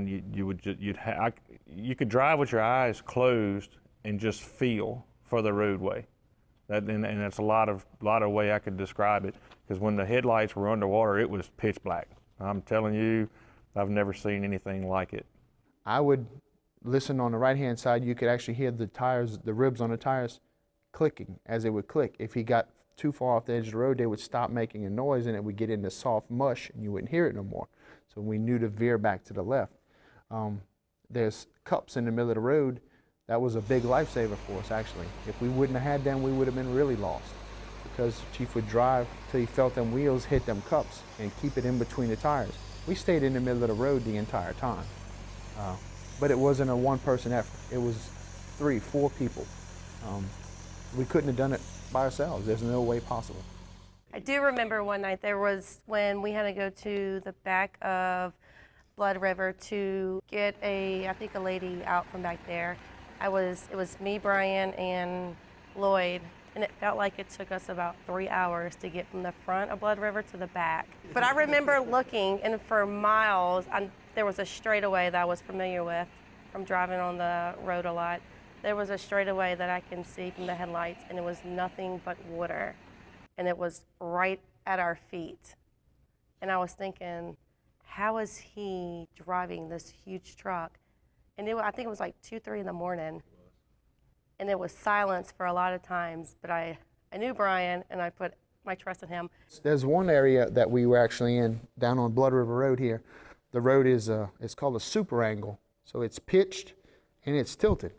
Speaker 16: you could drive with your eyes closed and just feel for the roadway. And that's a lot of way I could describe it, because when the headlights were underwater, it was pitch black. I'm telling you, I've never seen anything like it.
Speaker 15: I would listen on the right-hand side. You could actually hear the tires, the ribs on the tires clicking as it would click. If he got too far off the edge of the road, they would stop making a noise and it would get into soft mush and you wouldn't hear it no more. So we knew to veer back to the left. There's cups in the middle of the road. That was a big lifesaver for us, actually. If we wouldn't have had them, we would have been really lost, because Chief would drive till he felt them wheels hit them cups and keep it in between the tires. We stayed in the middle of the road the entire time. But it wasn't a one-person effort. It was 3, 4 people. We couldn't have done it by ourselves. There's no way possible.
Speaker 14: I do remember one night there was when we had to go to the back of Blood River to get I think a lady out from back there. It was me, Brian, and Lloyd, and it felt like it took us about 3 hours to get from the front of Blood River to the back. But I remember looking, and for miles, there was a straightaway that I was familiar with from driving on the road a lot. There was a straightaway that I can see from the headlights, and it was nothing but water. And it was right at our feet. And I was thinking, how is he driving this huge truck? And I think it was like 2, 3 in the morning. And it was silence for a lot of times, but I knew Brian, and I put my trust in him.
Speaker 15: There's one area that we were actually in, down on Blood River Road here. The road is, it's called a super angle. So it's pitched and it's tilted.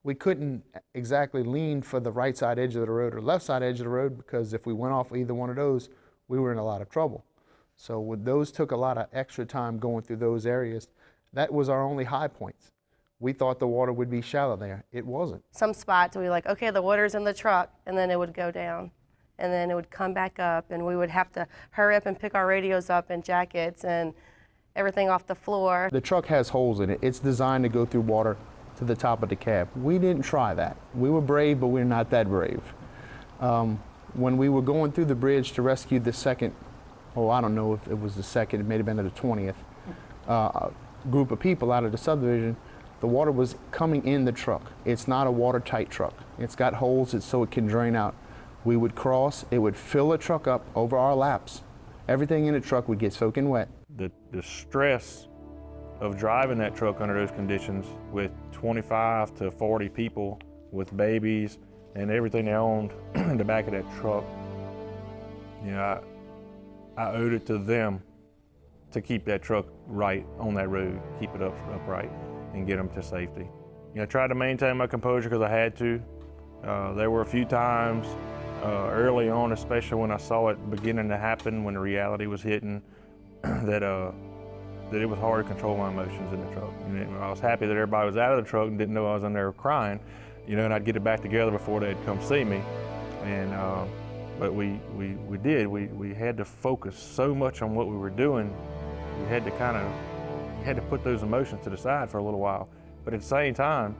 Speaker 15: We couldn't exactly lean for the right side edge of the road or left side edge of the road, because if we went off either one of those, we were in a lot of trouble. So those took a lot of extra time going through those areas. That was our only high points. We thought the water would be shallow there. It wasn't.
Speaker 14: Some spots we were like, okay, the water's in the truck, and then it would go down. And then it would come back up, and we would have to hurry up and pick our radios up and jackets and everything off the floor.
Speaker 15: The truck has holes in it. It's designed to go through water to the top of the cab. We didn't try that. We were brave, but we're not that brave. When we were going through the bridge to rescue the second, I don't know if it was the second, it may have been the 20th, group of people out of the subdivision, the water was coming in the truck. It's not a watertight truck. It's got holes so it can drain out. We would cross, it would fill the truck up over our laps. Everything in the truck would get soaking wet.
Speaker 16: The stress of driving that truck under those conditions with 25 to 40 people with babies and everything they owned in the back of that truck, I owed it to them to keep that truck right on that road, keep it upright, and get them to safety. I tried to maintain my composure because I had to. There were a few times early on, especially when I saw it beginning to happen, when the reality was hitting, that it was hard to control my emotions in the truck. I was happy that everybody was out of the truck and didn't know I was in there crying, and I'd get it back together before they'd come see me. But we did. We had to focus so much on what we were doing. We had to put those emotions to the side for a little while. But at the same time,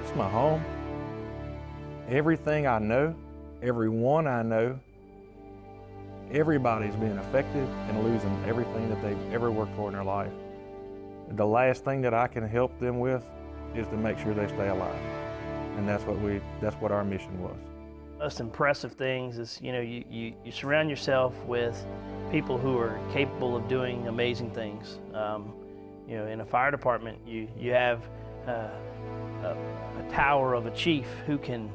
Speaker 16: it's my home. Everything I know, everyone I know, everybody's being affected and losing everything that they've ever worked for in their life. The last thing that I can help them with is to make sure they stay alive. And that's what our mission was.
Speaker 9: Most impressive things is, you surround yourself with people who are capable of doing amazing things. In a fire department, you have a tower of a chief who can,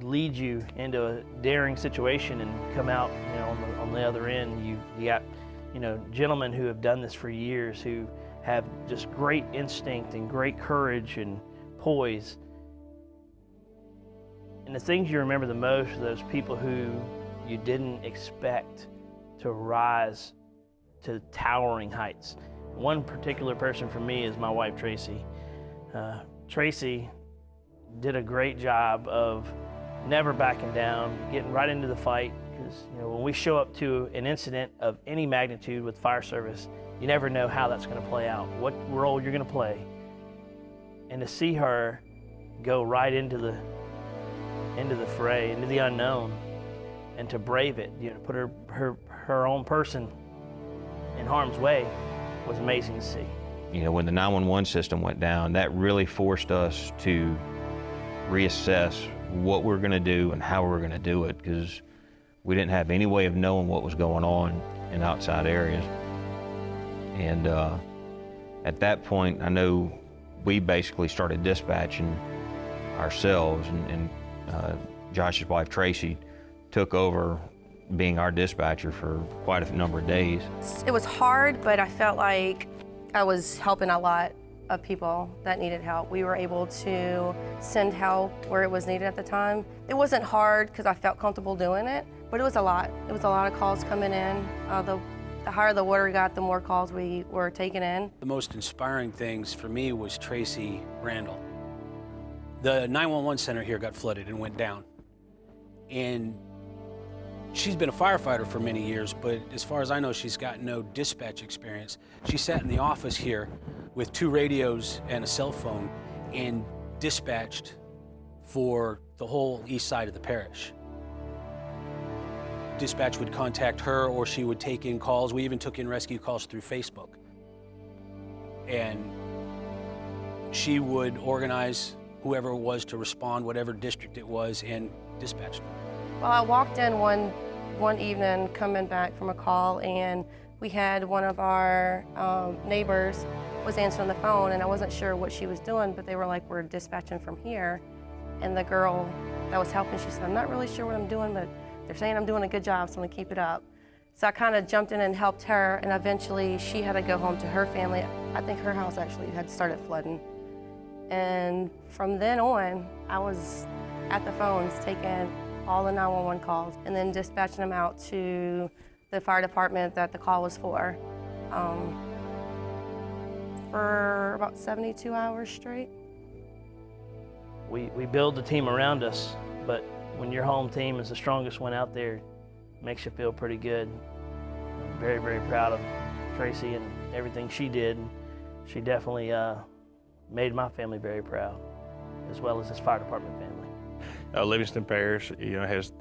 Speaker 9: lead you into a daring situation and come out, on the other end. You got, gentlemen who have done this for years, who have just great instinct and great courage and poise. And the things you remember the most are those people who you didn't expect to rise to towering heights. One particular person for me is my wife, Tracy. Tracy did a great job of never backing down, getting right into the fight, because when we show up to an incident of any magnitude with fire service, You never know how that's going to play out, what role you're going to play. And to see her go right into the fray, into the unknown, and to brave it, you know, put her own person in harm's way, was amazing to see.
Speaker 8: You know, when the 911 system went down, that really forced us to reassess what we're going to do and how we're going to do it, because we didn't have any way of knowing what was going on in outside areas. And at that point, I know we basically started dispatching ourselves, and Josh's wife, Tracy, took over being our dispatcher for quite a number of days.
Speaker 14: It was hard, but I felt like I was helping a lot of people that needed help. We were able to send help where it was needed at the time. It wasn't hard because I felt comfortable doing it, but it was a lot. It was a lot of calls coming in. The higher the water got, the more calls we were taking in.
Speaker 12: The most inspiring things for me was Tracy Randall. The 911 center here got flooded and went down. And she's been a firefighter for many years, but as far as I know, she's got no dispatch experience. She sat in the office here with 2 radios and a cell phone and dispatched for the whole east side of the parish. Dispatch would contact her, or she would take in calls. We even took in rescue calls through Facebook. And she would organize whoever it was to respond, whatever district it was, and dispatch them.
Speaker 14: Well, I walked in one evening coming back from a call, and we had one of our neighbors was answering the phone, and I wasn't sure what she was doing, but they were like, we're dispatching from here. And the girl that was helping, she said, I'm not really sure what I'm doing, but they're saying I'm doing a good job, so I'm gonna keep it up. So I kind of jumped in and helped her, and eventually she had to go home to her family. I think her house actually had started flooding. And from then on, I was at the phones taking all the 911 calls and then dispatching them out to the fire department that the call was for about 72 hours straight.
Speaker 9: We build the team around us, but when your home team is the strongest one out there, it makes you feel pretty good. I'm very, very proud of Tracy and everything she did. She definitely made my family very proud, as well as his fire department family.
Speaker 6: Livingston Parish, you know, has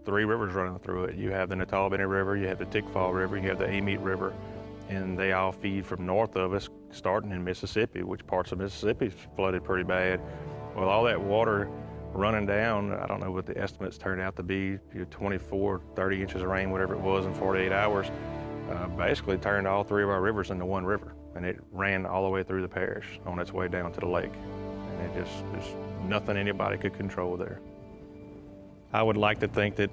Speaker 6: 3 rivers running through it. You have the Natalbany River, you have the Tickfall River, you have the Amite River, and they all feed from north of us, starting in Mississippi, which parts of Mississippi flooded pretty bad. Well, all that water running down, I don't know what the estimates turned out to be, 24, 30 inches of rain, whatever it was in 48 hours, basically turned all 3 of our rivers into one river. And it ran all the way through the parish on its way down to the lake. And there's nothing anybody could control there. I would like to think that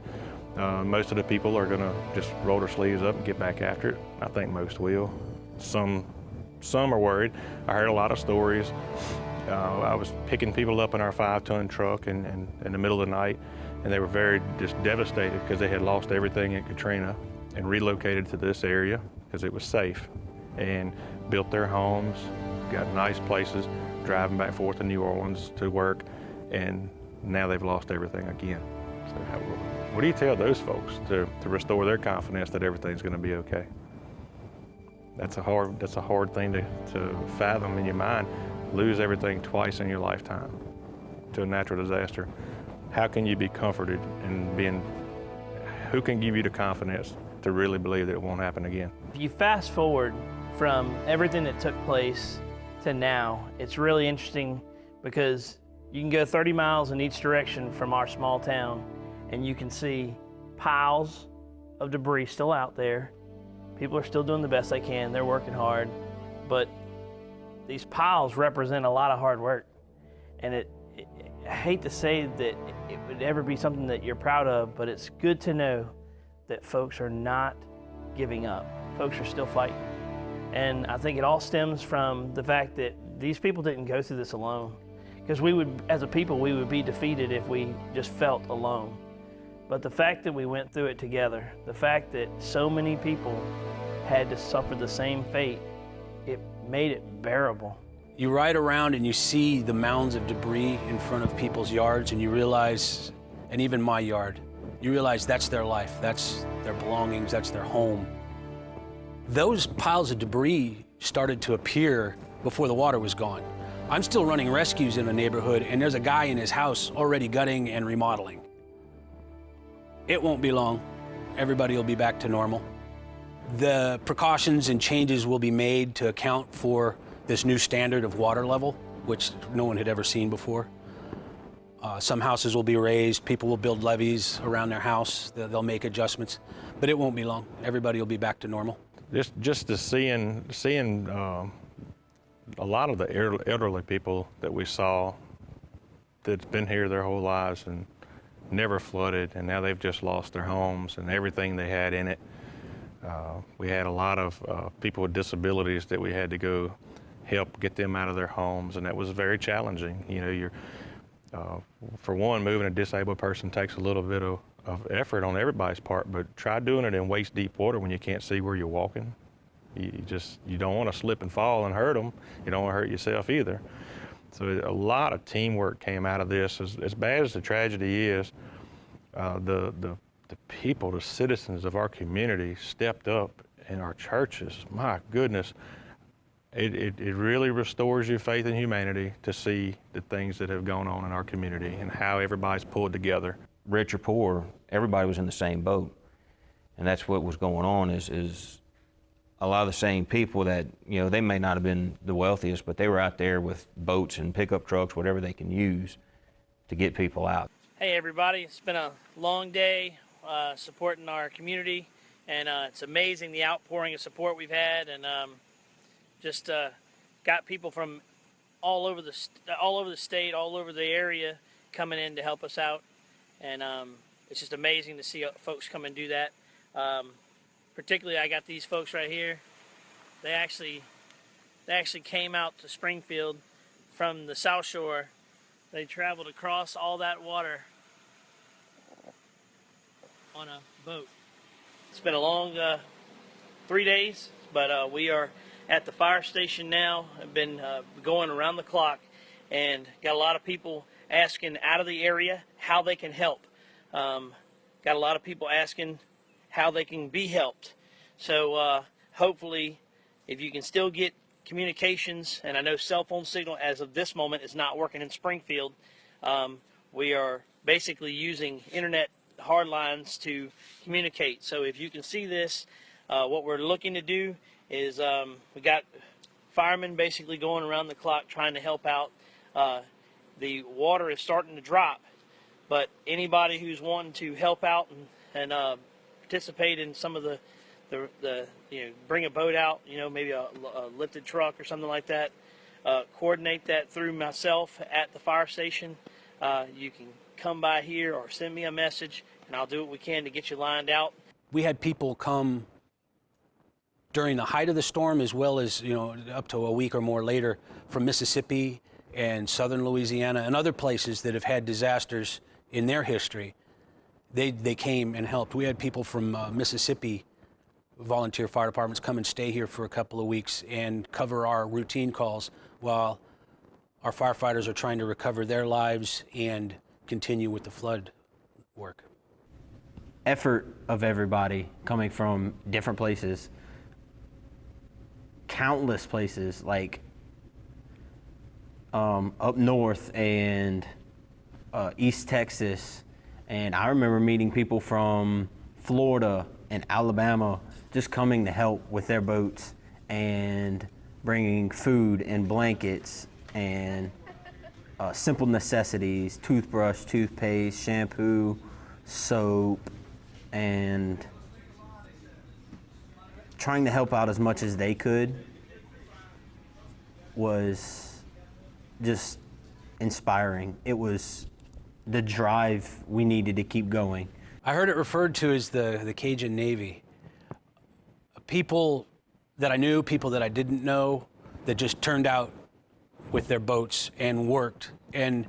Speaker 6: most of the people are gonna just roll their sleeves up and get back after it. I think most will. Some are worried. I heard a lot of stories. I was picking people up in our 5-ton truck in the middle of the night, and they were very just devastated because they had lost everything in Katrina and relocated to this area because it was safe, and built their homes, got nice places, driving back and forth to New Orleans to work, and now they've lost everything again. So what do you tell those folks to restore their confidence that everything's going to be okay? That's a hard thing to fathom in your mind. Lose everything twice in your lifetime to a natural disaster. How can you be comforted and who can give you the confidence to really believe that it won't happen again?
Speaker 9: If you fast forward from everything that took place to now, it's really interesting because you can go 30 miles in each direction from our small town and you can see piles of debris still out there. People are still doing the best they can, they're working hard, but these piles represent a lot of hard work. And I hate to say that it would ever be something that you're proud of, but it's good to know that folks are not giving up. Folks are still fighting. And I think it all stems from the fact that these people didn't go through this alone. Because as a people, we would be defeated if we just felt alone. But the fact that we went through it together, the fact that so many people had to suffer the same fate, it made it bearable.
Speaker 12: You ride around and you see the mounds of debris in front of people's yards, and you realize, and even my yard, you realize that's their life, that's their belongings, that's their home. Those piles of debris started to appear before the water was gone. I'm still running rescues in the neighborhood, and there's a guy in his house already gutting and remodeling. It won't be long. Everybody will be back to normal. The precautions and changes will be made to account for this new standard of water level, which no one had ever seen before. Some houses will be raised, people will build levees around their house, they'll make adjustments, but it won't be long. Everybody will be back to normal.
Speaker 6: Just to seeing a lot of the elderly people that we saw that's been here their whole lives and never flooded, and now they've just lost their homes and everything they had in it. We had a lot of people with disabilities that we had to go help get them out of their homes, and that was very challenging. You know, for one, moving a disabled person takes a little bit of effort on everybody's part, but try doing it in waist-deep water when you can't see where you're walking. You don't want to slip and fall and hurt them. You don't want to hurt yourself either. So a lot of teamwork came out of this. As bad as the tragedy is, the people, the citizens of our community stepped up in our churches. My goodness, it really restores your faith in humanity to see the things that have gone on in our community and how everybody's pulled together.
Speaker 8: Rich or poor, everybody was in the same boat. And that's what was going on is a lot of the same people that, you know, they may not have been the wealthiest, but they were out there with boats and pickup trucks, whatever they can use to get people out.
Speaker 10: Hey everybody, it's been a long day supporting our community, and it's amazing the outpouring of support we've had, and just got people from all over the state, all over the area coming in to help us out, and it's just amazing to see folks come and do that. Particularly, I got these folks right here. They actually came out to Springfield from the South Shore. They traveled across all that water on a boat. It's been a long 3 days, but we are at the fire station now. I've been going around the clock and got a lot of people asking out of the area how they can help. Got a lot of people asking how they can be helped. So hopefully, if you can still get communications, and I know cell phone signal as of this moment is not working in Springfield, we are basically using internet hard lines to communicate. So if you can see this, what we're looking to do is we got firemen basically going around the clock trying to help out. The water is starting to drop, but anybody who's wanting to help out and participate in some of the bring a boat out, maybe a lifted truck or something like that, coordinate that through myself at the fire station. You can come by here or send me a message, and I'll do what we can to get you lined out.
Speaker 12: We had people come during the height of the storm, as well as up to a week or more later, from Mississippi and southern Louisiana and other places that have had disasters in their history. They came and helped. We had people from Mississippi, volunteer fire departments, come and stay here for a couple of weeks and cover our routine calls while our firefighters are trying to recover their lives and continue with the flood work.
Speaker 11: Effort of everybody coming from different places, countless places, like up north and East Texas. And I remember meeting people from Florida and Alabama just coming to help with their boats and bringing food and blankets and simple necessities, toothbrush, toothpaste, shampoo, soap, and trying to help out as much as they could was just inspiring. It was the drive we needed to keep going.
Speaker 12: I heard it referred to as the Cajun Navy. People that I knew, people that I didn't know, that just turned out with their boats and worked. And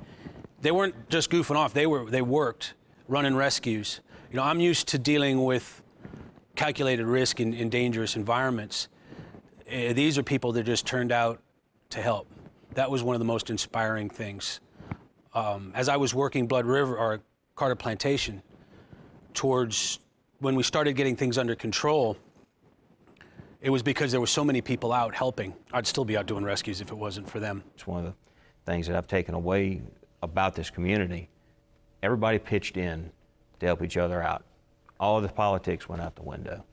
Speaker 12: they weren't just goofing off, they worked, running rescues. I'm used to dealing with calculated risk in dangerous environments. These are people that just turned out to help. That was one of the most inspiring things. As I was working Blood River or Carter Plantation, towards when we started getting things under control, It was because there were so many people out helping. I'd still be out doing rescues if it wasn't for them.
Speaker 8: It's one of the things that I've taken away about this community. Everybody pitched in to help each other out. All the politics went out the window.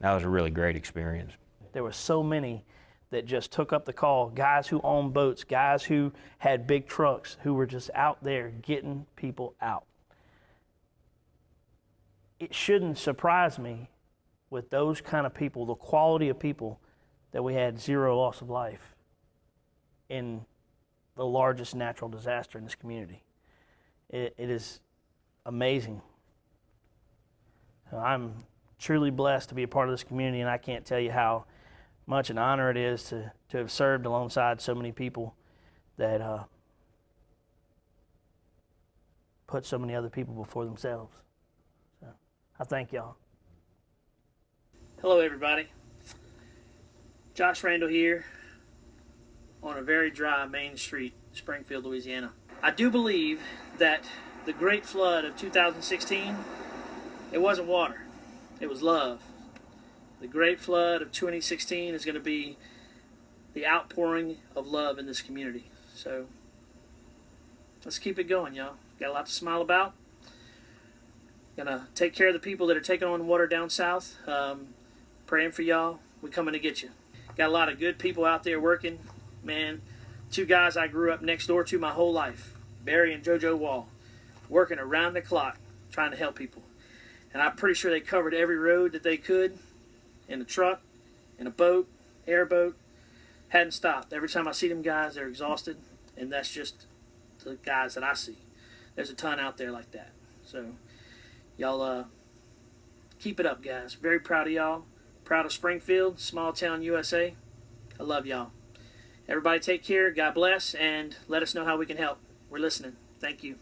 Speaker 8: That was a really great experience.
Speaker 9: There were so many that just took up the call, guys who owned boats, guys who had big trucks, who were just out there getting people out. It shouldn't surprise me with those kind of people, the quality of people, that we had 0 loss of life in the largest natural disaster in this community. It is amazing. I'm truly blessed to be a part of this community, and I can't tell you how much an honor it is to have served alongside so many people that put so many other people before themselves. So I thank y'all. Hello, everybody. Josh Randall here on a very dry Main Street, Springfield, Louisiana. I do believe that the great flood of 2016, it wasn't water, it was love. The great flood of 2016 is going to be the outpouring of love in this community. So let's keep it going, y'all. Got a lot to smile about. Gonna take care of the people that are taking on water down south. Praying for y'all. We're coming to get you. Got a lot of good people out there working. Man, 2 guys I grew up next door to my whole life, Barry and JoJo Wall, working around the clock trying to help people. And I'm pretty sure they covered every road that they could in a truck, in a boat, airboat. Hadn't stopped. Every time I see them guys, they're exhausted, and that's just the guys that I see. There's a ton out there like that. So y'all keep it up, guys. Very proud of y'all. Proud of Springfield, small town USA. I love y'all. Everybody take care. God bless, and let us know how we can help. We're listening. Thank you.